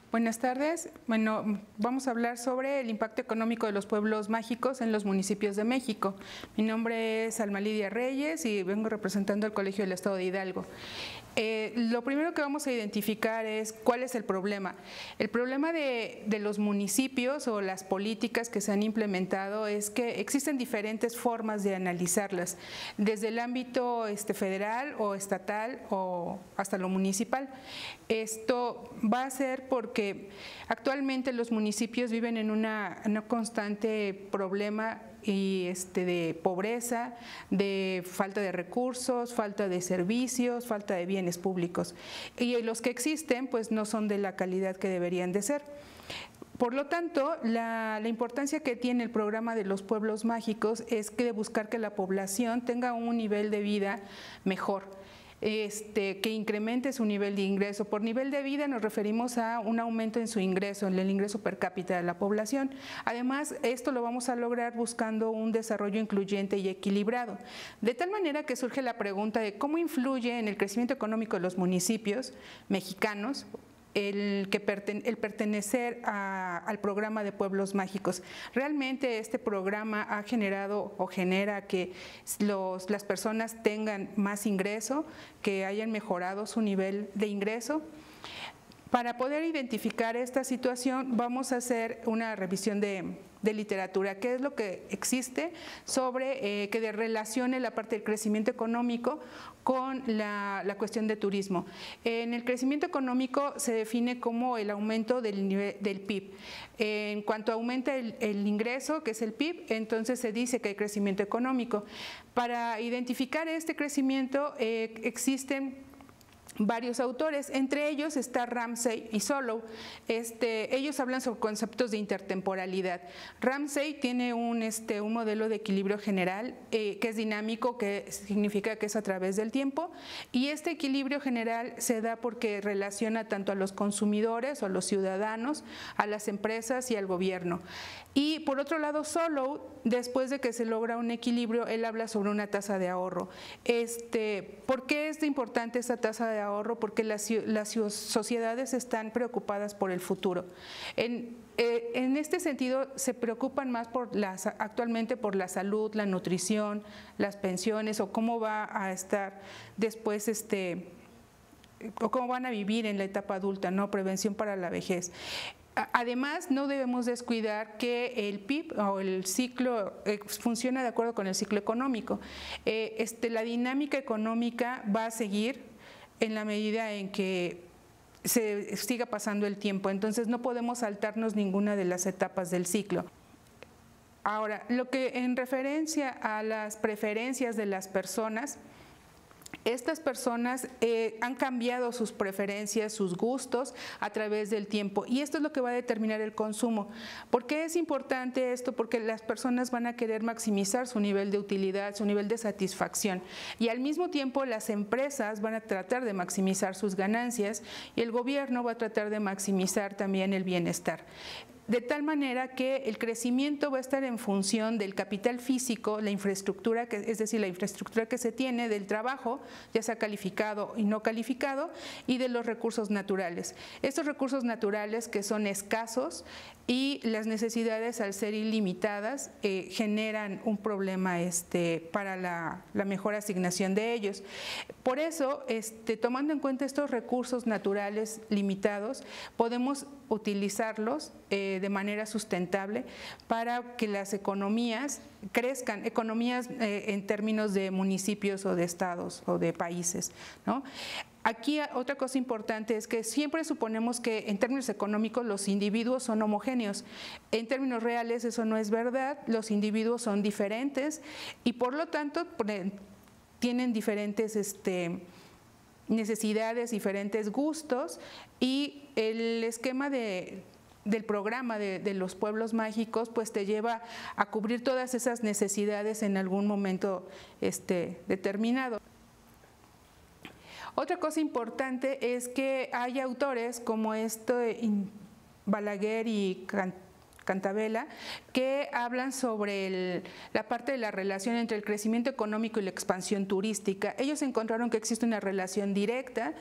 Buenas tardes. Bueno, vamos a hablar sobre el impacto económico de los pueblos mágicos en los municipios de México. Mi nombre es Alma Lidia Reyes y vengo representando al Colegio del Estado de Hidalgo. Lo primero que vamos a identificar es cuál es el problema. El problema de los municipios o las políticas que se han implementado es que existen diferentes formas de analizarlas, desde el ámbito federal o estatal o hasta lo municipal. Esto va a ser porque actualmente los municipios viven en una constante problema y de pobreza, de falta de recursos, falta de servicios, falta de bienes públicos. Y los que existen pues no son de la calidad que deberían de ser. Por lo tanto, la importancia que tiene el programa de los pueblos mágicos es que de buscar que la población tenga un nivel de vida mejor. Que incremente su nivel de ingreso. Por nivel de vida nos referimos a un aumento en su ingreso, en el ingreso per cápita de la población. Además, esto lo vamos a lograr buscando un desarrollo incluyente y equilibrado. De tal manera que surge la pregunta de cómo influye en el crecimiento económico de los municipios mexicanos el pertenecer al programa de pueblos mágicos. Realmente este programa ha generado o genera que las personas tengan más ingreso, que hayan mejorado su nivel de ingreso. Para poder identificar esta situación vamos a hacer una revisión de literatura, qué es lo que existe sobre que relacione la parte del crecimiento económico con la cuestión de turismo. En el crecimiento económico se define como el aumento del nivel del PIB. En cuanto aumenta el ingreso, que es el PIB, entonces se dice que hay crecimiento económico. Para identificar este crecimiento existen varios autores, entre ellos está Ramsey y Solow. Ellos hablan sobre conceptos de intertemporalidad. Ramsey tiene un modelo de equilibrio general que es dinámico, que significa que es a través del tiempo, y este equilibrio general se da porque relaciona tanto a los consumidores o a los ciudadanos, a las empresas y al gobierno. Y por otro lado, Solow, después de que se logra un equilibrio, él habla sobre una tasa de ahorro. ¿Por qué es importante esta tasa de ahorro? Porque las sociedades están preocupadas por el futuro. En este sentido, se preocupan más actualmente por la salud, la nutrición, las pensiones o cómo va a estar después o cómo van a vivir en la etapa adulta, ¿no? Prevención para la vejez. Además, no debemos descuidar que el PIB o el ciclo funciona de acuerdo con el ciclo económico. La dinámica económica va a seguir en la medida en que se siga pasando el tiempo, entonces no podemos saltarnos ninguna de las etapas del ciclo. Ahora, lo que en referencia a las preferencias de las personas, estas personas han cambiado sus preferencias, sus gustos a través del tiempo, y esto es lo que va a determinar el consumo. ¿Por qué es importante esto? Porque las personas van a querer maximizar su nivel de utilidad, su nivel de satisfacción, y al mismo tiempo las empresas van a tratar de maximizar sus ganancias y el gobierno va a tratar de maximizar también el bienestar. De tal manera que el crecimiento va a estar en función del capital físico, la infraestructura, es decir, la infraestructura que se tiene, del trabajo, ya sea calificado y no calificado, y de los recursos naturales. Estos recursos naturales que son escasos y las necesidades al ser ilimitadas generan un problema para la mejor asignación de ellos. Por eso, tomando en cuenta estos recursos naturales limitados, podemos utilizarlos de manera sustentable para que las economías crezcan, economías en términos de municipios o de estados o de países, ¿no? Aquí otra cosa importante es que siempre suponemos que en términos económicos los individuos son homogéneos. En términos reales eso no es verdad, los individuos son diferentes y por lo tanto tienen diferentes necesidades, diferentes gustos, y el esquema del programa de los pueblos mágicos pues te lleva a cubrir todas esas necesidades en algún momento determinado. Otra cosa importante es que hay autores como Balaguer y Cantabela, que hablan sobre la parte de la relación entre el crecimiento económico y la expansión turística. Ellos encontraron que existe una relación directa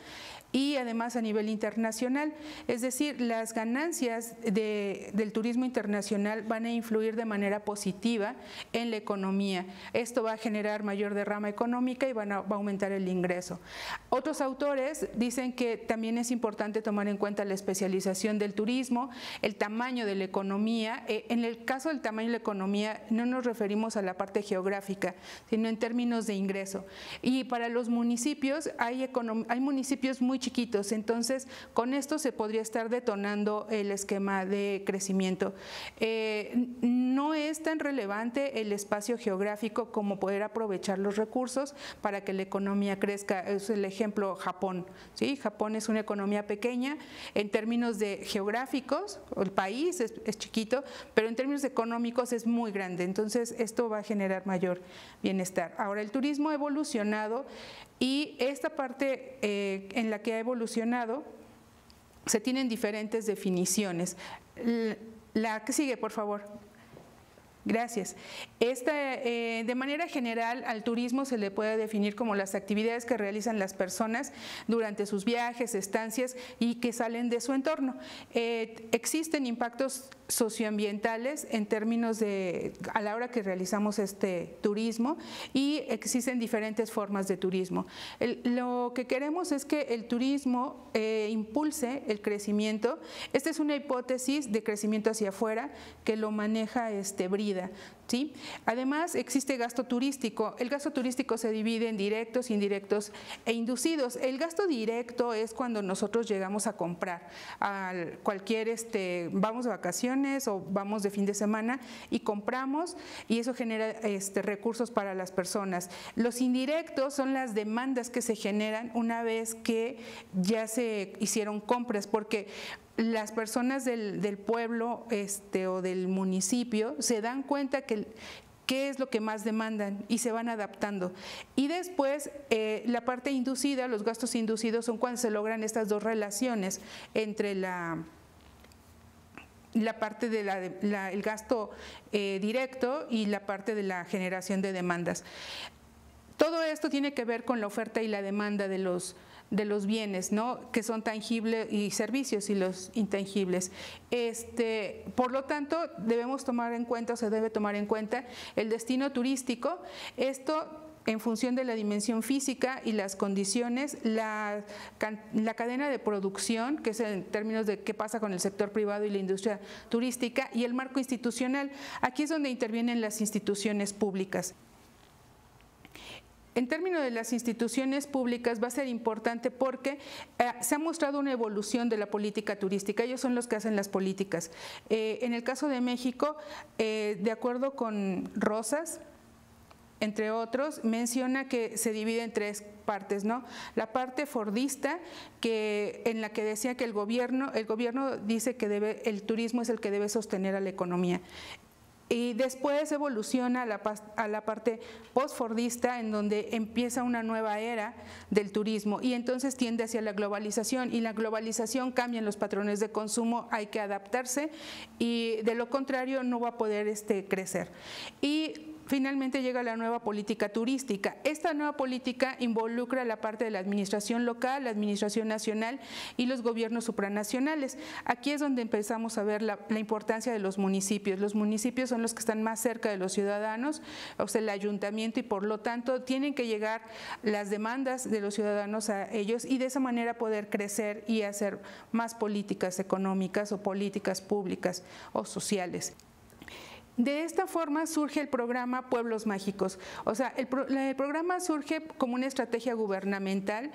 y además a nivel internacional. Es decir, las ganancias del turismo internacional van a influir de manera positiva en la economía. Esto va a generar mayor derrama económica y va a aumentar el ingreso. Otros autores dicen que también es importante tomar en cuenta la especialización del turismo, el tamaño de la economía. En el caso del tamaño de la economía no nos referimos a la parte geográfica, sino en términos de ingreso. Y para los municipios hay municipios muy chiquitos, entonces con esto se podría estar detonando el esquema de crecimiento. No es tan relevante el espacio geográfico como poder aprovechar los recursos para que la economía crezca. Es el ejemplo Japón, ¿sí? Japón es una economía pequeña en términos de geográficos, el país es chiquito, pero en términos económicos es muy grande, entonces esto va a generar mayor bienestar. Ahora, el turismo ha evolucionado y esta parte en la que ha evolucionado se tienen diferentes definiciones. La que sigue, por favor. Gracias. De manera general, al turismo se le puede definir como las actividades que realizan las personas durante sus viajes, estancias y que salen de su entorno. Existen impactos socioambientales en términos a la hora que realizamos este turismo y existen diferentes formas de turismo. Lo que queremos es que el turismo impulse el crecimiento. Esta es una hipótesis de crecimiento hacia afuera que lo maneja Brida. ¿Sí? Además, existe gasto turístico. El gasto turístico se divide en directos, indirectos e inducidos. El gasto directo es cuando nosotros llegamos a comprar a cualquier, vamos de vacaciones o vamos de fin de semana y compramos y eso genera recursos para las personas. Los indirectos son las demandas que se generan una vez que ya se hicieron compras, porque las personas del pueblo o del municipio se dan cuenta que qué es lo que más demandan y se van adaptando. Y después la parte inducida, los gastos inducidos son cuando se logran estas dos relaciones entre la parte del gasto directo y la parte de la generación de demandas. Todo esto tiene que ver con la oferta y la demanda de los bienes, ¿no? Que son tangibles y servicios y los intangibles. Por lo tanto, debemos tomar en cuenta o se debe tomar en cuenta el destino turístico. Esto en función de la dimensión física y las condiciones, la cadena de producción, que es en términos de qué pasa con el sector privado y la industria turística, y el marco institucional. Aquí es donde intervienen las instituciones públicas. En términos de las instituciones públicas va a ser importante porque se ha mostrado una evolución de la política turística. Ellos son los que hacen las políticas. En el caso de México, de acuerdo con Rosas, entre otros, menciona que se divide en tres partes, ¿no? La parte fordista, en la que decía que el gobierno dice que el turismo es el que debe sostener a la economía. Y después evoluciona a la parte postfordista, en donde empieza una nueva era del turismo y entonces tiende hacia la globalización, y la globalización cambian los patrones de consumo, hay que adaptarse y de lo contrario no va a poder crecer. Y finalmente llega la nueva política turística. Esta nueva política involucra la parte de la administración local, la administración nacional y los gobiernos supranacionales. Aquí es donde empezamos a ver la importancia de los municipios. Los municipios son los que están más cerca de los ciudadanos, o sea, el ayuntamiento, y por lo tanto tienen que llegar las demandas de los ciudadanos a ellos y de esa manera poder crecer y hacer más políticas económicas o políticas públicas o sociales. De esta forma surge el programa Pueblos Mágicos. O sea, el programa surge como una estrategia gubernamental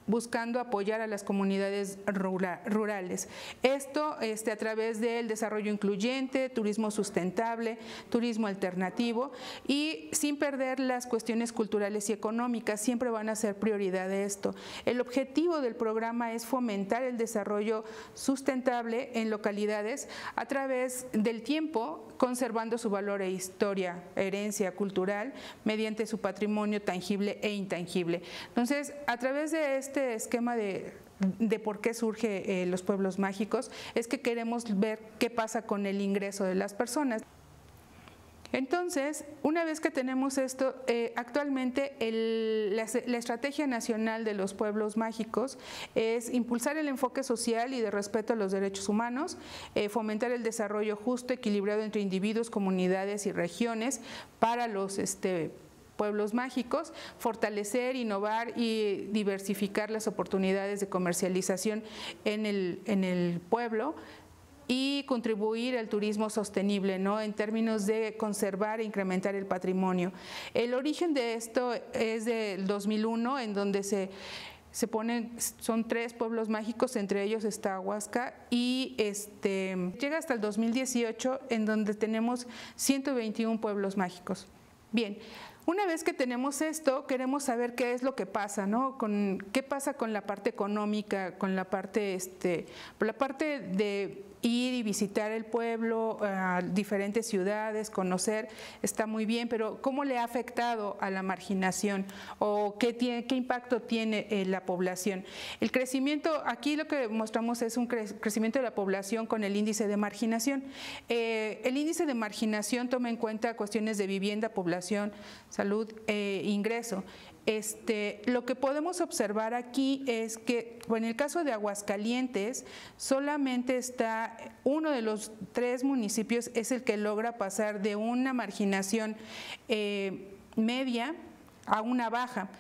buscando apoyar a las comunidades rurales. Esto a través del desarrollo incluyente, turismo sustentable, turismo alternativo, y sin perder las cuestiones culturales y económicas, siempre van a ser prioridad de esto. El objetivo del programa es fomentar el desarrollo sustentable en localidades a través del tiempo, conservando su valor e historia, herencia cultural, mediante su patrimonio tangible e intangible. Entonces, a través de este esquema de por qué surge los pueblos mágicos, es que queremos ver qué pasa con el ingreso de las personas. Entonces, una vez que tenemos esto, actualmente la Estrategia Nacional de los Pueblos Mágicos es impulsar el enfoque social y de respeto a los derechos humanos, fomentar el desarrollo justo, equilibrado entre individuos, comunidades y regiones para los pueblos mágicos, fortalecer, innovar y diversificar las oportunidades de comercialización en el pueblo, y contribuir al turismo sostenible, ¿no?, en términos de conservar e incrementar el patrimonio. El origen de esto es del 2001, en donde se son 3 pueblos mágicos, entre ellos está Huasca, y llega hasta el 2018, en donde tenemos 121 pueblos mágicos. Bien, una vez que tenemos esto, queremos saber qué es lo que pasa, ¿no? ¿Qué pasa con la parte económica, con la parte de ir y visitar el pueblo, diferentes ciudades, conocer, está muy bien, pero ¿cómo le ha afectado a la marginación o qué impacto tiene la población? El crecimiento, aquí lo que mostramos es un crecimiento de la población con el índice de marginación. El índice de marginación toma en cuenta cuestiones de vivienda, población, salud e ingreso. Lo que podemos observar aquí es que, en el caso de Aguascalientes, solamente está uno de los 3 municipios es el que logra pasar de una marginación media a una baja.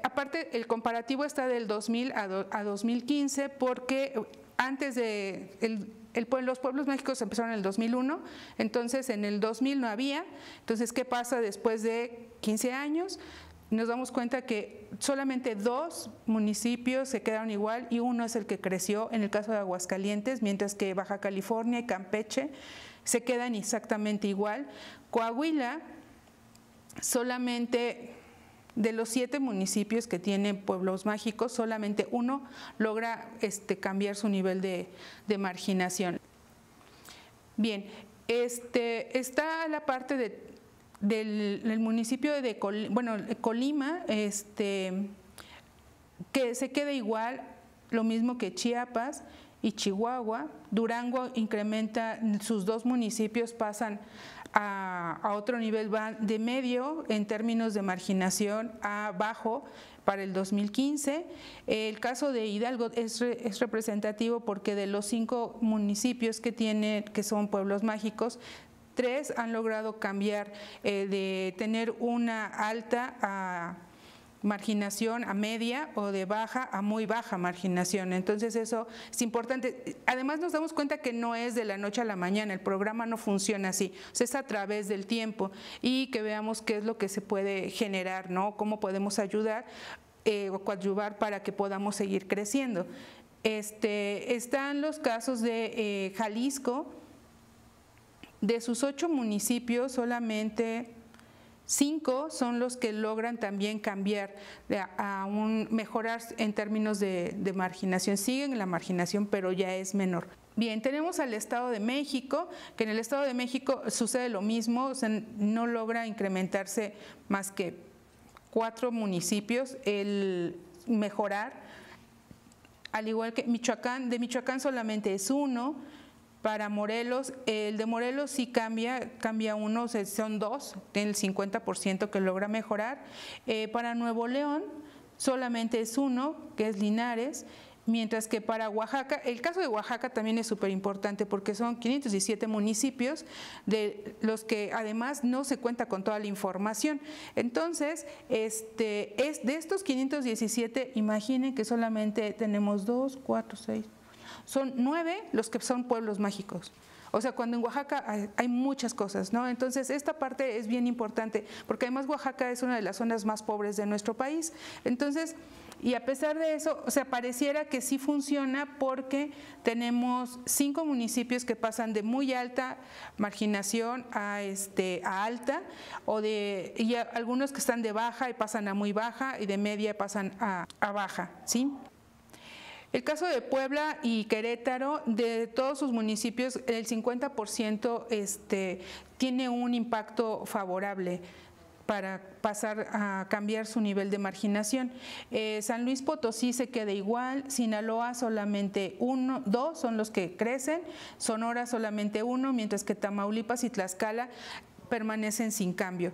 Aparte, el comparativo está del 2000 a 2015, porque antes de los pueblos mágicos empezaron en el 2001, entonces en el 2000 no había. Entonces, ¿qué pasa después de 15 años? Nos damos cuenta que solamente 2 municipios se quedaron igual y uno es el que creció, en el caso de Aguascalientes, mientras que Baja California y Campeche se quedan exactamente igual. Coahuila, solamente de los 7 municipios que tienen pueblos mágicos, solamente uno logra cambiar su nivel de marginación. Bien, está la parte del municipio de Colima, que se queda igual, lo mismo que Chiapas y Chihuahua. Durango incrementa, sus 2 municipios pasan a otro nivel, van de medio en términos de marginación a bajo para el 2015. El caso de Hidalgo es representativo porque de los 5 municipios que son pueblos mágicos, 3 han logrado cambiar de tener una alta marginación a media o de baja a muy baja marginación. Entonces eso es importante. Además nos damos cuenta que no es de la noche a la mañana, el programa no funciona así, o sea, es a través del tiempo, y que veamos qué es lo que se puede generar, ¿no? Cómo podemos ayudar o coadyuvar para que podamos seguir creciendo. Están los casos de Jalisco. De sus 8 municipios, solamente 5 son los que logran también cambiar, mejorar en términos de marginación. Siguen la marginación, pero ya es menor. Bien, tenemos al Estado de México, que en el Estado de México sucede lo mismo, o sea, no logra incrementarse más que 4 municipios el mejorar, al igual que Michoacán. De Michoacán solamente es 1. Para Morelos, el de Morelos sí cambia 1, o sea, son 2, tiene el 50% que logra mejorar. Para Nuevo León solamente es 1, que es Linares, mientras que para Oaxaca, el caso de Oaxaca también es súper importante porque son 517 municipios de los que además no se cuenta con toda la información. Entonces, de estos 517, imaginen que solamente tenemos 2, 4, 6, son 9 los que son pueblos mágicos. O sea, cuando en Oaxaca hay muchas cosas, ¿no? Entonces, esta parte es bien importante, porque además Oaxaca es una de las zonas más pobres de nuestro país. Entonces, y a pesar de eso, o sea, pareciera que sí funciona porque tenemos 5 municipios que pasan de muy alta marginación a alta, y algunos que están de baja y pasan a muy baja, y de media pasan a baja, ¿sí? El caso de Puebla y Querétaro, de todos sus municipios, el 50% tiene un impacto favorable para pasar a cambiar su nivel de marginación. San Luis Potosí se queda igual, Sinaloa solamente 1, 2 son los que crecen, Sonora solamente 1, mientras que Tamaulipas y Tlaxcala permanecen sin cambio.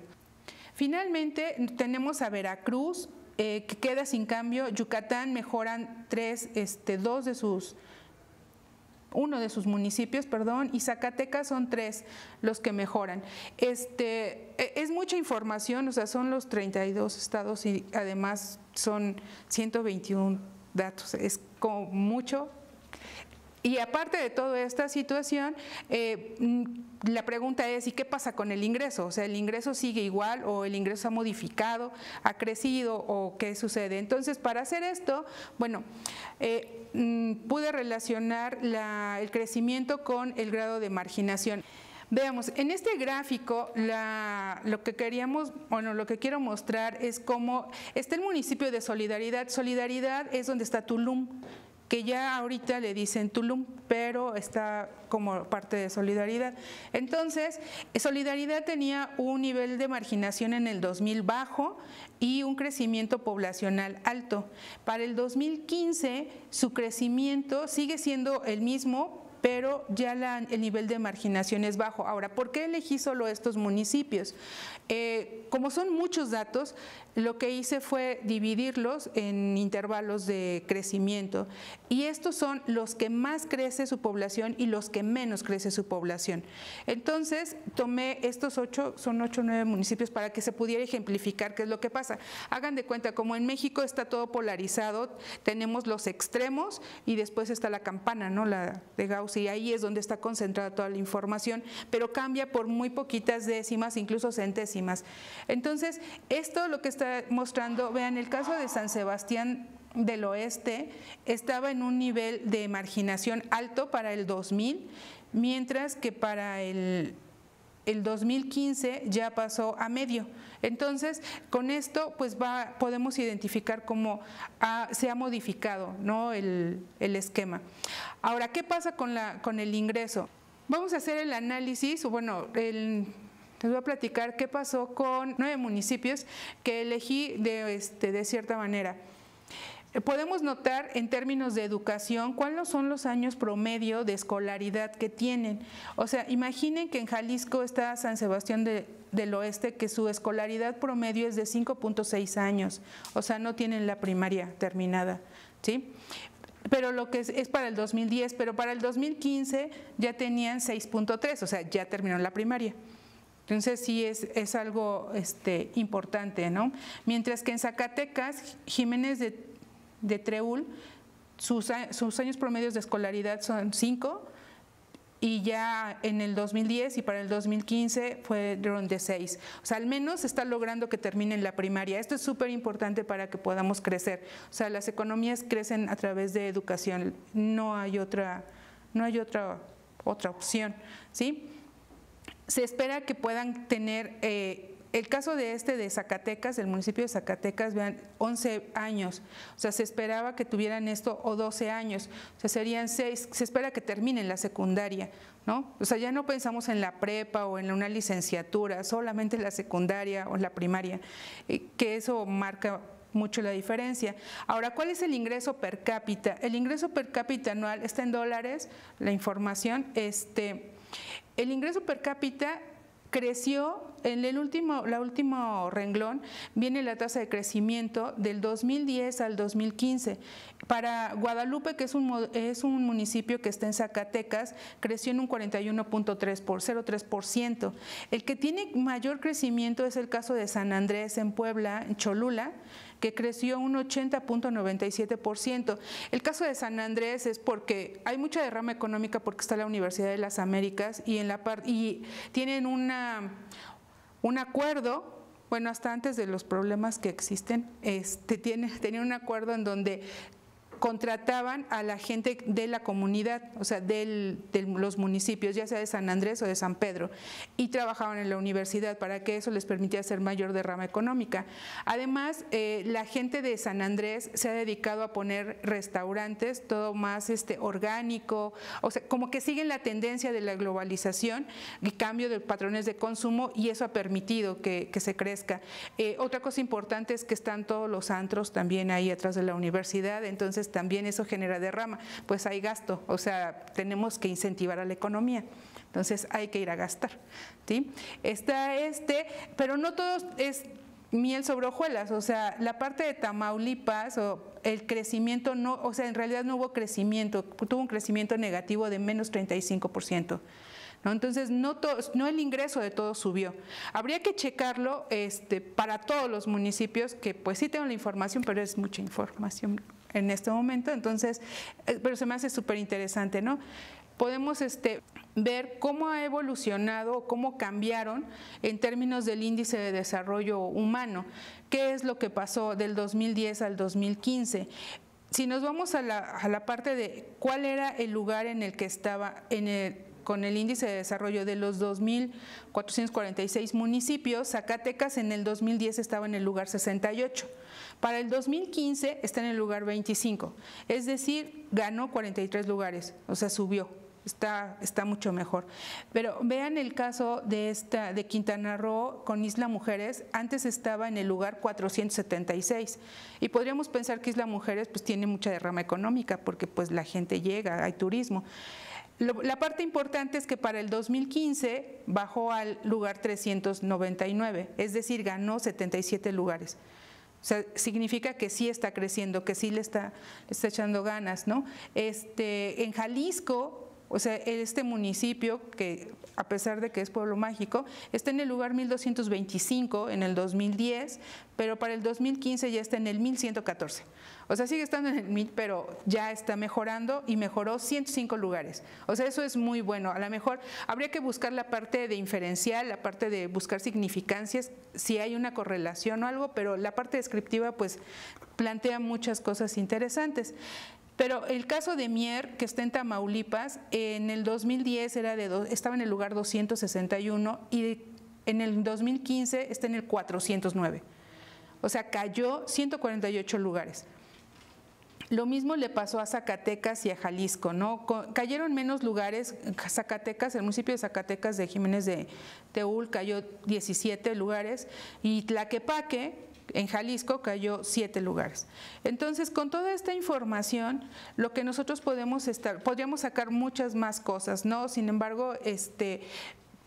Finalmente tenemos a Veracruz, que queda sin cambio. Yucatán mejoran uno de sus municipios, y Zacatecas son 3 los que mejoran. Es mucha información, o sea, son los 32 estados y además son 121 datos, es como mucho. Y aparte de toda esta situación, la pregunta es, ¿y qué pasa con el ingreso? O sea, ¿el ingreso sigue igual o el ingreso ha modificado, ha crecido o qué sucede? Entonces, para hacer esto, bueno, pude relacionar el crecimiento con el grado de marginación. Veamos, en este gráfico lo que quiero mostrar es cómo está el municipio de Solidaridad. Solidaridad es donde está Tulum, que ya ahorita le dicen Tulum, pero está como parte de Solidaridad. Entonces, Solidaridad tenía un nivel de marginación en el 2000 bajo y un crecimiento poblacional alto. Para el 2015, su crecimiento sigue siendo el mismo, pero ya el nivel de marginación es bajo. Ahora, ¿por qué elegí solo estos municipios? Como son muchos datos, lo que hice fue dividirlos en intervalos de crecimiento, y estos son los que más crece su población y los que menos crece su población. Entonces, tomé estos 8 o 9 municipios para que se pudiera ejemplificar qué es lo que pasa. Hagan de cuenta, como en México está todo polarizado, tenemos los extremos y después está la campana, ¿no? La de Gauss, y ahí es donde está concentrada toda la información, pero cambia por muy poquitas décimas, incluso centésimas. Entonces, esto lo que está mostrando, vean, el caso de San Sebastián del Oeste estaba en un nivel de marginación alto para el 2000, mientras que para el 2015 ya pasó a medio. Entonces, con esto pues podemos identificar cómo se ha modificado, ¿no?, el esquema. Ahora, ¿qué pasa con el ingreso? Vamos a hacer el análisis, les voy a platicar qué pasó con 9 municipios que elegí de cierta manera. Podemos notar en términos de educación cuáles son los años promedio de escolaridad que tienen. O sea, imaginen que en Jalisco está San Sebastián del Oeste, que su escolaridad promedio es de 5.6 años, o sea, no tienen la primaria terminada, ¿sí? Pero lo que es para el 2010, pero para el 2015 ya tenían 6.3, o sea, ya terminaron la primaria. Entonces sí es algo importante, ¿no? Mientras que en Zacatecas, Jiménez de Treúl, sus años promedios de escolaridad son 5, y ya en el 2010 y para el 2015 fueron de 6. O sea, al menos está logrando que terminen la primaria. Esto es súper importante para que podamos crecer. O sea, las economías crecen a través de educación, no hay otra opción, ¿sí? Se espera que puedan tener, el caso de Zacatecas, del municipio de Zacatecas, vean, 11 años, o sea, se esperaba que tuvieran esto, o 12 años, o sea, serían 6, se espera que terminen la secundaria, ¿no? O sea, ya no pensamos en la prepa o en una licenciatura, solamente en la secundaria o en la primaria, que eso marca mucho la diferencia. Ahora, ¿cuál es el ingreso per cápita? El ingreso per cápita anual está en dólares, la información, el ingreso per cápita creció en el último renglón, viene la tasa de crecimiento del 2010 al 2015. Para Guadalupe, que es un municipio que está en Zacatecas, creció en un 41.03%. El que tiene mayor crecimiento es el caso de San Andrés en Puebla, en Cholula, que creció un 80.97%. El caso de San Andrés es porque hay mucha derrama económica porque está la Universidad de las Américas y tienen un acuerdo, bueno, hasta antes de los problemas que existen, tenían un acuerdo en donde contrataban a la gente de la comunidad, o sea, de los municipios, ya sea de San Andrés o de San Pedro, y trabajaban en la universidad para que eso les permitiera hacer mayor derrama económica. Además, la gente de San Andrés se ha dedicado a poner restaurantes, todo más orgánico, o sea, como que siguen la tendencia de la globalización y cambio de patrones de consumo, y eso ha permitido que se crezca. Otra cosa importante es que están todos los antros también ahí atrás de la universidad, entonces entonces también eso genera derrama, pues hay gasto, o sea, tenemos que incentivar a la economía. Entonces hay que ir a gastar, ¿sí? Está pero no todo es miel sobre hojuelas, o sea, la parte de Tamaulipas, o el crecimiento no, o sea, en realidad no hubo crecimiento, tuvo un crecimiento negativo de menos 35%. ¿No? Entonces, no el ingreso de todos subió. Habría que checarlo para todos los municipios, que pues sí tengo la información, pero es mucha información en este momento, entonces, pero se me hace súper interesante, ¿no? Podemos ver cómo ha evolucionado, cómo cambiaron en términos del índice de desarrollo humano, qué es lo que pasó del 2010 al 2015. Si nos vamos a la parte de cuál era el lugar en el que estaba con el índice de desarrollo de los 2.446 municipios, Zacatecas en el 2010 estaba en el lugar 68. Para el 2015 está en el lugar 25, es decir, ganó 43 lugares, o sea, subió. Está mucho mejor. Pero vean el caso de Quintana Roo con Isla Mujeres, antes estaba en el lugar 476 y podríamos pensar que Isla Mujeres pues tiene mucha derrama económica porque pues la gente llega, hay turismo. La parte importante es que para el 2015 bajó al lugar 399, es decir, ganó 77 lugares. O sea, significa que sí está creciendo, que sí le está echando ganas, ¿no? En Jalisco, o sea, este municipio, que a pesar de que es pueblo mágico, está en el lugar 1225 en el 2010, pero para el 2015 ya está en el 1114. O sea, sigue estando en el 1000, pero ya está mejorando y mejoró 105 lugares. O sea, eso es muy bueno. A lo mejor habría que buscar la parte de inferencial, la parte de buscar significancias, si hay una correlación o algo, pero la parte descriptiva pues plantea muchas cosas interesantes. Pero el caso de Mier, que está en Tamaulipas, en el 2010 estaba en el lugar 261 y en el 2015 está en el 409. O sea, cayó 148 lugares. Lo mismo le pasó a Zacatecas y a Jalisco, ¿no? Cayeron menos lugares. Zacatecas, el municipio de Zacatecas de Jiménez de Teúl cayó 17 lugares y Tlaquepaque, en Jalisco, cayó 7 lugares. Entonces, con toda esta información, lo que nosotros podríamos sacar muchas más cosas, ¿no? Sin embargo,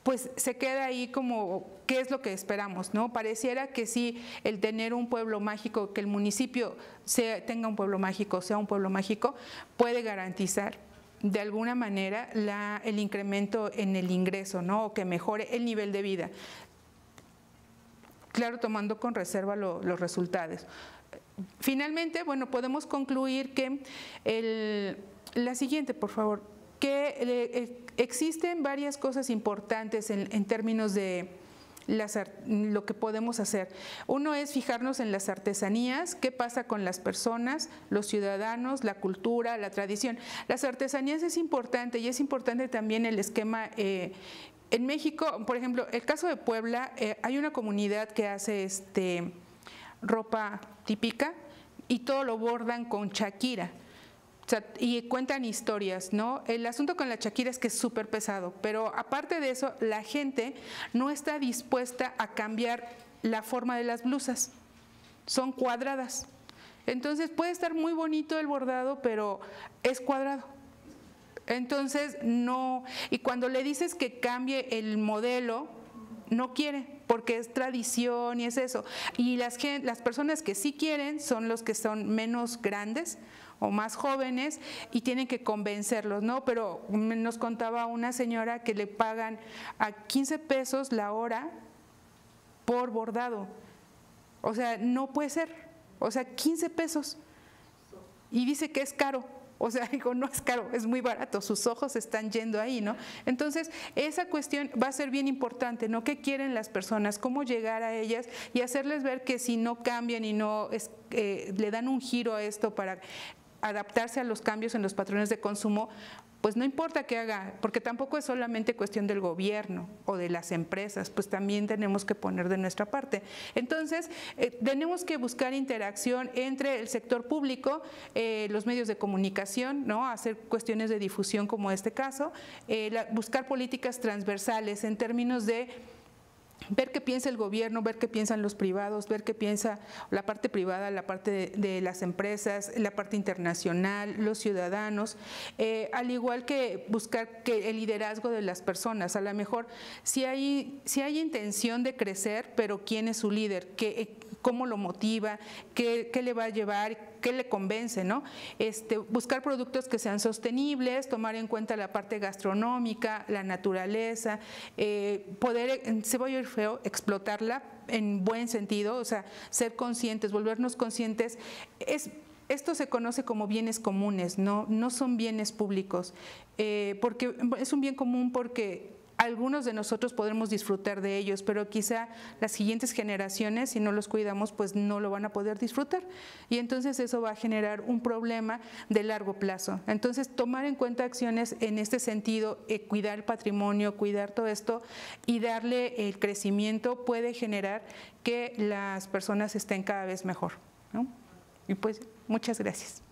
pues se queda ahí como qué es lo que esperamos, ¿no? Pareciera que sí, el tener un pueblo mágico, que el municipio tenga un pueblo mágico, sea un pueblo mágico, puede garantizar de alguna manera el incremento en el ingreso, ¿no? O que mejore el nivel de vida. Claro, tomando con reserva los resultados. Finalmente, bueno, podemos concluir que la siguiente, por favor, que existen varias cosas importantes en términos de lo que podemos hacer. Uno es fijarnos en las artesanías, qué pasa con las personas, los ciudadanos, la cultura, la tradición. Las artesanías es importante y es importante también el esquema. En México, por ejemplo, el caso de Puebla, hay una comunidad que hace ropa típica y todo lo bordan con chaquira. O sea, y cuentan historias, ¿no? El asunto con la chaquira es que es súper pesado, pero aparte de eso, la gente no está dispuesta a cambiar la forma de las blusas. Son cuadradas. Entonces puede estar muy bonito el bordado, pero es cuadrado. Entonces no, y cuando le dices que cambie el modelo, no quiere, porque es tradición y es eso. Y las personas que sí quieren son los que son menos grandes o más jóvenes y tienen que convencerlos, ¿no? Pero nos contaba una señora que le pagan a 15 pesos la hora por bordado. O sea, no puede ser. O sea, 15 pesos. Y dice que es caro. O sea, digo, no es caro, es muy barato, sus ojos están yendo ahí, ¿no? Entonces, esa cuestión va a ser bien importante, ¿no? ¿Qué quieren las personas? ¿Cómo llegar a ellas? Y hacerles ver que si no cambian y no le dan un giro a esto para adaptarse a los cambios en los patrones de consumo, pues no importa qué haga, porque tampoco es solamente cuestión del gobierno o de las empresas, pues también tenemos que poner de nuestra parte. Entonces, tenemos que buscar interacción entre el sector público, los medios de comunicación, ¿no? Hacer cuestiones de difusión como este caso, buscar políticas transversales en términos de ver qué piensa el gobierno, ver qué piensan los privados, ver qué piensa la parte privada, la parte de las empresas, la parte internacional, los ciudadanos, al igual que buscar que el liderazgo de las personas. A lo mejor si hay intención de crecer, pero ¿quién es su líder? ¿Cómo lo motiva? ¿Qué le va a llevar? ¿Qué le convence, ¿no? Buscar productos que sean sostenibles, tomar en cuenta la parte gastronómica, la naturaleza, poder, se va a oír feo, explotarla en buen sentido, o sea, ser conscientes, volvernos conscientes. Esto se conoce como bienes comunes, no son bienes públicos, porque es un bien común porque algunos de nosotros podremos disfrutar de ellos, pero quizá las siguientes generaciones, si no los cuidamos, pues no lo van a poder disfrutar. Y entonces eso va a generar un problema de largo plazo. Entonces, tomar en cuenta acciones en este sentido, cuidar el patrimonio, cuidar todo esto y darle el crecimiento puede generar que las personas estén cada vez mejor, ¿no? Y pues, muchas gracias.